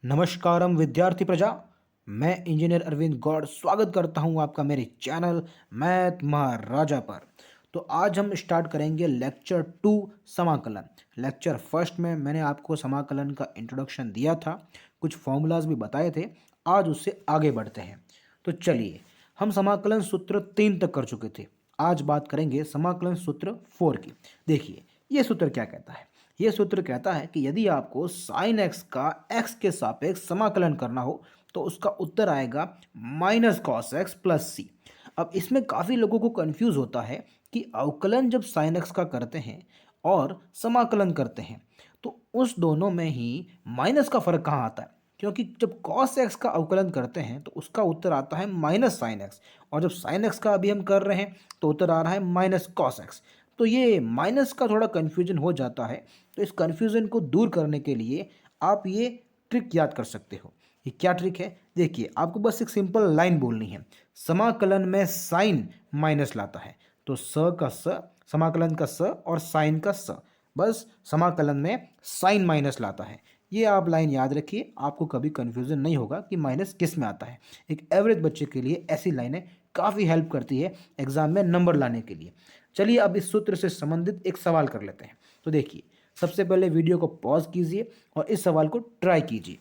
नमस्कारम विद्यार्थी प्रजा। मैं इंजीनियर अरविंद गौड़ स्वागत करता हूं आपका मेरे चैनल मैथ महाराजा पर। तो आज हम स्टार्ट करेंगे लेक्चर 2 समाकलन। लेक्चर फर्स्ट में मैंने आपको समाकलन का इंट्रोडक्शन दिया था, कुछ फॉर्मूलाज भी बताए थे। आज उससे आगे बढ़ते हैं। तो चलिए, हम समाकलन सूत्र 3 तक कर चुके थे। आज बात करेंगे समाकलन सूत्र 4 की। देखिए, ये सूत्र क्या कहता है। ये सूत्र कहता है कि यदि आपको साइन एक्स का एक्स के सापेक्ष समाकलन करना हो तो उसका उत्तर आएगा minus cos x plus C. अब इसमें काफ़ी लोगों को कंफ्यूज होता है कि अवकलन जब साइन एक्स का करते हैं और समाकलन करते हैं तो उस दोनों में ही माइनस का फर्क कहाँ आता है, क्योंकि जब कॉस एक्स का अवकलन करते हैं तो उसका उत्तर आता है माइनस साइन एक्स, और जब साइन एक्स का अभी हम कर रहे हैं तो उत्तर आ रहा है माइनस कॉस एक्स। तो ये माइनस का थोड़ा कन्फ्यूजन हो जाता है। तो इस कन्फ्यूज़न को दूर करने के लिए आप ये ट्रिक याद कर सकते हो। ये क्या ट्रिक है? देखिए, आपको बस एक सिंपल लाइन बोलनी है। समाकलन में साइन माइनस लाता है तो स का स, समाकलन का स और साइन का स, बस समाकलन में साइन माइनस लाता है। ये आप लाइन याद रखिए, आपको कभी कन्फ्यूज़न नहीं होगा कि माइनस किस में आता है। एक एवरेज बच्चे के लिए ऐसी लाइनें काफ़ी हेल्प करती है एग्जाम में नंबर लाने के लिए। चलिए, अब इस सूत्र से संबंधित एक सवाल कर लेते हैं। तो देखिए, सबसे पहले वीडियो को पॉज कीजिए और इस सवाल को ट्राई कीजिए।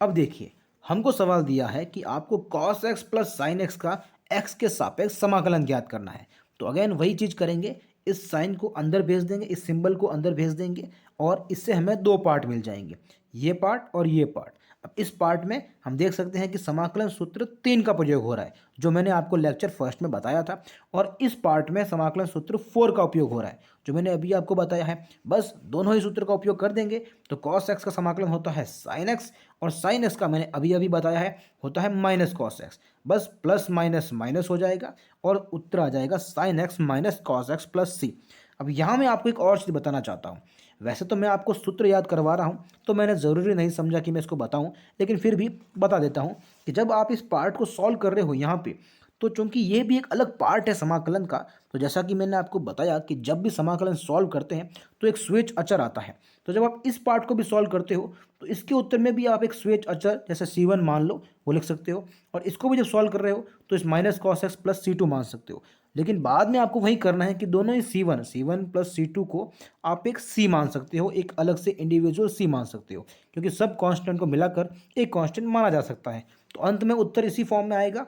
अब देखिए, हमको सवाल दिया है कि आपको cos x plus sine x का x के सापेक्ष समाकलन ज्ञात करना है। तो अगेन वही चीज़ करेंगे, इस साइन को अंदर भेज देंगे, इस सिंबल को अंदर भेज देंगे और इससे हमें दो पार्ट मिल जाएंगे, ये पार्ट और ये पार्ट। अब इस पार्ट में हम देख सकते हैं कि समाकलन सूत्र 3 का प्रयोग हो रहा है, जो मैंने आपको लेक्चर फर्स्ट में बताया था, और इस पार्ट में समाकलन सूत्र 4 का उपयोग हो रहा है, जो मैंने अभी आपको बताया है। बस दोनों ही सूत्र का उपयोग कर देंगे तो cos x का समाकलन होता है sin x, और sin x का मैंने अभी अभी बताया है होता है माइनस cos x। बस प्लस माइनस माइनस हो जाएगा और उत्तर आ जाएगा sin x minus cos x plus C. अब यहाँ मैं आपको एक और चीज़ बताना चाहता हूँ। वैसे तो मैं आपको सूत्र याद करवा रहा हूँ, तो मैंने ज़रूरी नहीं समझा कि मैं इसको बताऊँ, लेकिन फिर भी बता देता हूँ कि जब आप इस पार्ट को सॉल्व कर रहे हो यहाँ पे, तो चूंकि ये भी एक अलग पार्ट है समाकलन का, तो जैसा कि मैंने आपको बताया कि जब भी समाकलन सॉल्व करते हैं तो एक स्वेच अचर आता है। तो जब आप इस पार्ट को भी सॉल्व करते हो तो इसके उत्तर में भी आप एक स्वेच अचर जैसे C1 मान लो, वो लिख सकते हो, और इसको भी जब सॉल्व कर रहे हो तो इस minus cos x plus C2 मान सकते हो। लेकिन बाद में आपको वही करना है कि दोनों ही C1 प्लस C2 को आप एक C मान सकते हो, एक अलग से इंडिविजुअल C मान सकते हो, क्योंकि सब कांस्टेंट को मिलाकर एक कांस्टेंट माना जा सकता है। तो अंत में उत्तर इसी फॉर्म में आएगा,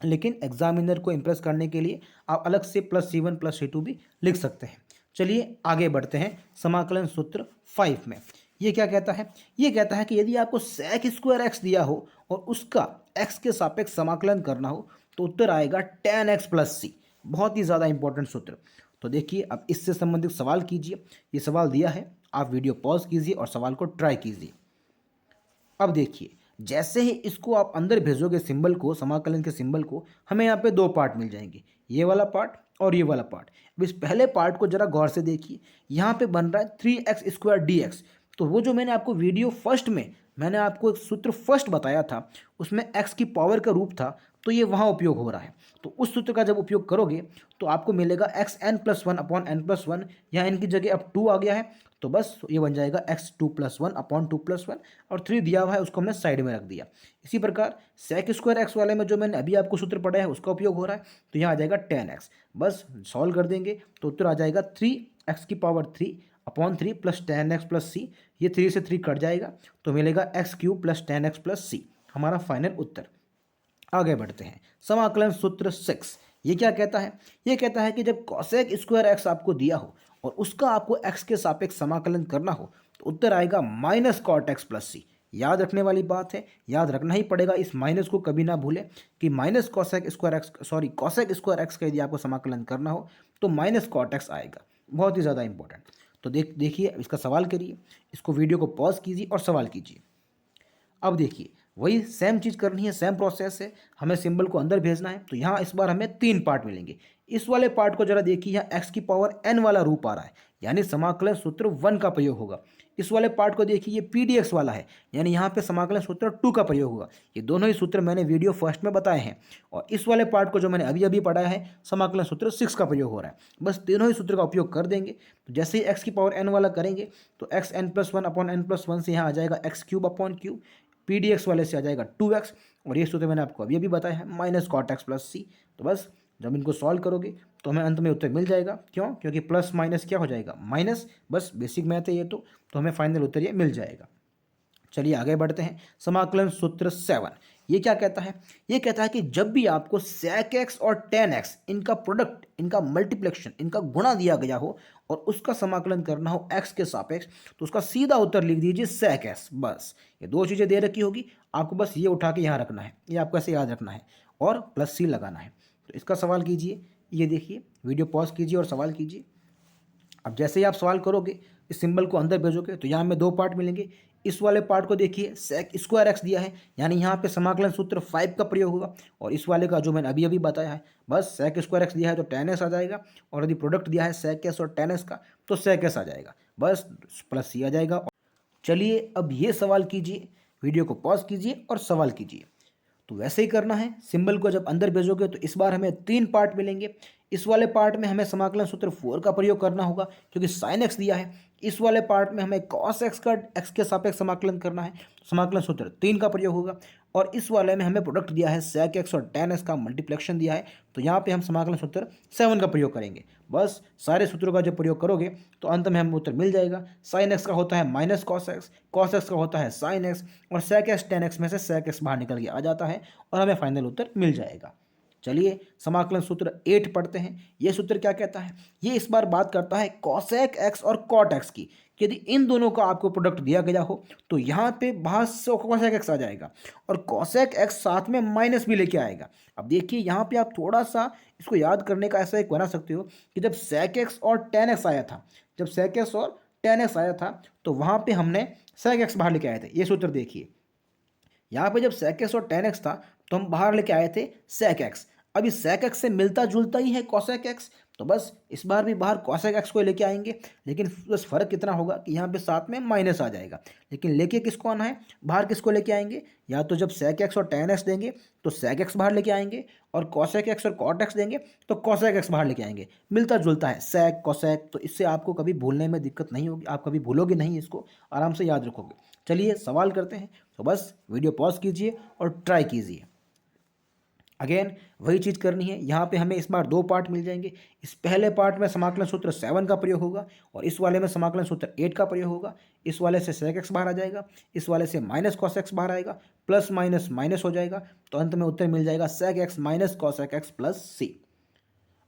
लेकिन एग्जामिनर को इम्प्रेस करने के लिए आप अलग से प्लस C1 प्लस C2 भी लिख सकते हैं। चलिए आगे बढ़ते हैं समाकलन सूत्र 5 में। ये क्या कहता है? ये कहता है कि यदि आपको sec स्क्वायर एक्स दिया हो और उसका x के सापेक्ष समाकलन करना हो तो उत्तर आएगा tan x प्लस सी। बहुत ही ज़्यादा इंपॉर्टेंट सूत्र। तो देखिए, अब इससे संबंधित सवाल कीजिए। ये सवाल दिया है, आप वीडियो पॉज कीजिए और सवाल को ट्राई कीजिए। अब देखिए, जैसे ही इसको आप अंदर भेजोगे सिंबल को, समाकलन के सिंबल को, हमें यहाँ पे दो पार्ट मिल जाएंगे, ये वाला पार्ट और ये वाला पार्ट। अब इस पहले पार्ट को जरा गौर से देखिए, यहाँ पे बन रहा है 3x स्क्वायर डी एक्स। तो वो जो मैंने आपको वीडियो फर्स्ट में मैंने आपको एक सूत्र फर्स्ट बताया था, उसमें x की पावर का रूप था, तो ये वहाँ उपयोग हो रहा है। तो उस सूत्र का जब उपयोग करोगे तो आपको मिलेगा X N plus one upon N plus one, यहाँ इनकी जगह अब 2 आ गया है, तो बस ये बन जाएगा x two plus one upon two plus one, और 3 दिया हुआ है उसको हमने साइड में रख दिया। इसी प्रकार सेक स्क्वायर एक्स वाले में जो मैंने अभी आपको सूत्र पढ़ा है उसका उपयोग हो रहा है, तो यहाँ आ जाएगा टेन एक्स। बस सॉल्व कर देंगे तो उत्तर आ जाएगा 3x की power 3 upon 3 plus ten x plus C. ये 3 से 3 कट जाएगा तो मिलेगा x cube plus ten x plus C, हमारा फाइनल उत्तर। आगे बढ़ते हैं, समाकलन सूत्र 6। ये क्या कहता है? ये कहता है कि जब कॉसेक स्क्वायर एक्स आपको दिया हो और उसका आपको एक्स के सापेक्ष समाकलन करना हो तो उत्तर आएगा माइनस कॉट एक्स प्लस सी। याद रखने वाली बात है, याद रखना ही पड़ेगा, इस माइनस को कभी ना भूलें कि minus cosec square x, sorry cosec square x का यदि आपको समाकलन करना हो तो माइनस कॉट एक्स आएगा। बहुत ही ज़्यादा इंपॉर्टेंट। तो देखिए, इसका सवाल करिए, इसको वीडियो को पॉज कीजिए और सवाल कीजिए। अब देखिए, वही सेम चीज़ करनी है, सेम प्रोसेस है, हमें सिंबल को अंदर भेजना है। तो यहाँ इस बार हमें 3 पार्ट मिलेंगे। इस वाले पार्ट को जरा देखिए, यहाँ एक्स की पावर n वाला रूप आ रहा है, यानी समाकलन सूत्र 1 का प्रयोग होगा। इस वाले पार्ट को देखिए, ये पीडीएक्स वाला है, यानी यहाँ पे समाकलन सूत्र 2 का प्रयोग होगा। ये दोनों ही सूत्र मैंने वीडियो फर्स्ट में बताए हैं। और इस वाले पार्ट को जो मैंने अभी अभी पढ़ाया है, समाकलन सूत्र 6 का प्रयोग हो रहा है। बस तीनों ही सूत्र का उपयोग कर देंगे। तो जैसे ही एक्स की पावर n वाला करेंगे तो X N plus one upon N plus one से यहाँ आ जाएगा X cube upon cube, PDX वाले से आ जाएगा 2x, और ये सूत्र मैंने आपको अभी अभी बताया है माइनस कॉट एक्स प्लस सी। तो बस जब इनको सॉल्व करोगे तो हमें अंत में उत्तर मिल जाएगा। क्यों? क्योंकि प्लस माइनस क्या हो जाएगा? माइनस। बस बेसिक मैथ है ये तो हमें फाइनल उत्तर ये मिल जाएगा। चलिए आगे बढ़ते हैं। समाकलन सूत्र 7 ये क्या कहता है? ये कहता है कि जब भी आपको sec x और tan x इनका प्रोडक्ट, इनका मल्टीप्लिकेशन, इनका गुणा दिया गया हो और उसका समाकलन करना हो x के सापेक्ष, तो उसका सीधा उत्तर लिख दीजिए sec x। बस ये दो चीज़ें दे रखी होगी, आपको बस ये उठा के यहाँ रखना है, ये आपको ऐसे याद रखना है और प्लस सी लगाना है। तो इसका सवाल कीजिए। ये देखिए, वीडियो पॉज कीजिए और सवाल कीजिए। अब जैसे ही आप सवाल करोगे, इस सिंबल को अंदर भेजोगे तो यहाँ में दो पार्ट मिलेंगे। इस वाले पार्ट को देखिए, सेक स्क्वायर एक्स दिया है, यानी यहाँ पे समाकलन सूत्र 5 का प्रयोग होगा। और इस वाले का जो मैंने अभी अभी बताया है, बस सेक स्क्वायर एक्स दिया है तो tan s आ जाएगा, और यदि प्रोडक्ट दिया है सेक एस और tan s का तो सेक एस आ जाएगा, बस प्लस सी आ जाएगा। चलिए अब ये सवाल कीजिए, वीडियो को पॉज कीजिए और सवाल कीजिए। तो वैसे ही करना है। सिंबल को जब अंदर भेजोगे तो इस बार हमें 3 पार्ट मिलेंगे। इस वाले पार्ट में हमें समाकलन सूत्र 4 का प्रयोग करना होगा क्योंकि साइन एक्स दिया है। इस वाले पार्ट में हमें कॉस एक्स का एक्स के सापेक्ष समाकलन करना है, समाकलन सूत्र 3 का प्रयोग होगा। और इस वाले में हमें प्रोडक्ट दिया है सेक एक्स और tan एक्स का मल्टीप्लिकेशन दिया है, तो यहाँ पे हम समाकलन सूत्र 7 का प्रयोग करेंगे। बस सारे सूत्रों का जब प्रयोग करोगे तो अंत में हमें उत्तर मिल जाएगा। साइन एक्स का होता है minus cos x, cos x का होता है साइन एक्स, और सेक एक्स tan एक्स में से सेक एक्स बाहर निकल के आ जाता है और हमें फाइनल उत्तर मिल जाएगा। चलिए समाकलन सूत्र 8 पढ़ते हैं। ये सूत्र क्या कहता है? ये इस बार बात करता है कॉसेक एक्स और कॉट एक्स की। यदि इन दोनों का आपको प्रोडक्ट दिया गया हो तो यहाँ पे बाहर से कॉसेक एक्स आ जाएगा और कॉसेक एक्स साथ में माइनस भी लेके आएगा। अब देखिए यहाँ पे आप थोड़ा सा इसको याद करने का ऐसा एक बना सकते हो कि जब सेक एक्स और tan एक्स आया था, जब सेक एक्स और tan एक्स आया था तो वहाँ पे हमने सेक एक्स बाहर लेके आए थे। ये सूत्र देखिए, यहाँ पे जब सेक एक्स और tan एक्स था तो हम बाहर लेके आए थे सेक एक्स। अब इस सेक एक्स से मिलता जुलता ही है कॉसेक एक्स, तो बस इस बार भी बाहर कॉसेक एक्स को लेके आएंगे, लेकिन बस फर्क कितना होगा कि यहाँ पे साथ में माइनस आ जाएगा। लेकिन लेके किसको आना है? बाहर किसको लेके आएंगे? या तो जब सेक एक्स और tan एक्स देंगे तो सेक एक्स बाहर लेके आएंगे, और कॉसेक एक्स और कॉट एक्स देंगे तो कॉसेक एक्स बाहर लेके आएंगे। मिलता जुलता है सेक कॉसेक, तो इससे आपको कभी भूलने में दिक्कत नहीं होगी, आप कभी भूलोगे नहीं, इसको आराम से याद रखोगे। चलिए सवाल करते हैं। तो बस वीडियो पॉज कीजिए और ट्राई कीजिए। अगेन वही चीज़ करनी है। यहाँ पे हमें इस बार 2 पार्ट मिल जाएंगे। इस पहले पार्ट में समाकलन सूत्र 7 का प्रयोग होगा और इस वाले में समाकलन सूत्र 8 का प्रयोग होगा। इस वाले से सेक एक्स बाहर आ जाएगा, इस वाले से माइनस कॉस एक्स बाहर आएगा, प्लस माइनस माइनस हो जाएगा, तो अंत में उत्तर मिल जाएगा sec x minus cosec x plus C.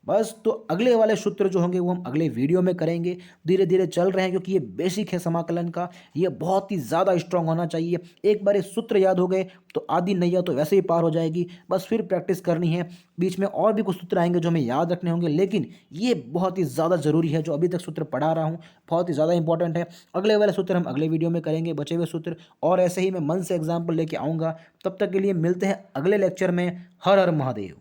बस तो अगले वाले सूत्र जो होंगे वो हम अगले वीडियो में करेंगे। धीरे धीरे चल रहे हैं क्योंकि ये बेसिक है समाकलन का, ये बहुत ही ज़्यादा स्ट्रांग होना चाहिए। एक बार ये सूत्र याद हो गए तो आधी नैया तो वैसे ही पार हो जाएगी। बस फिर प्रैक्टिस करनी है। बीच में और भी कुछ सूत्र आएंगे जो हमें याद रखने होंगे, लेकिन ये बहुत ही ज़्यादा ज़रूरी है। जो अभी तक सूत्र पढ़ा रहा हूँ बहुत ही ज़्यादा इंपॉर्टेंट है। अगले वाले सूत्र हम अगले वीडियो में करेंगे, बचे हुए सूत्र, और ऐसे ही मैं मन से एग्जाम्पल लेके आऊँगा। तब तक के लिए मिलते हैं अगले लेक्चर में। हर हर महादेव।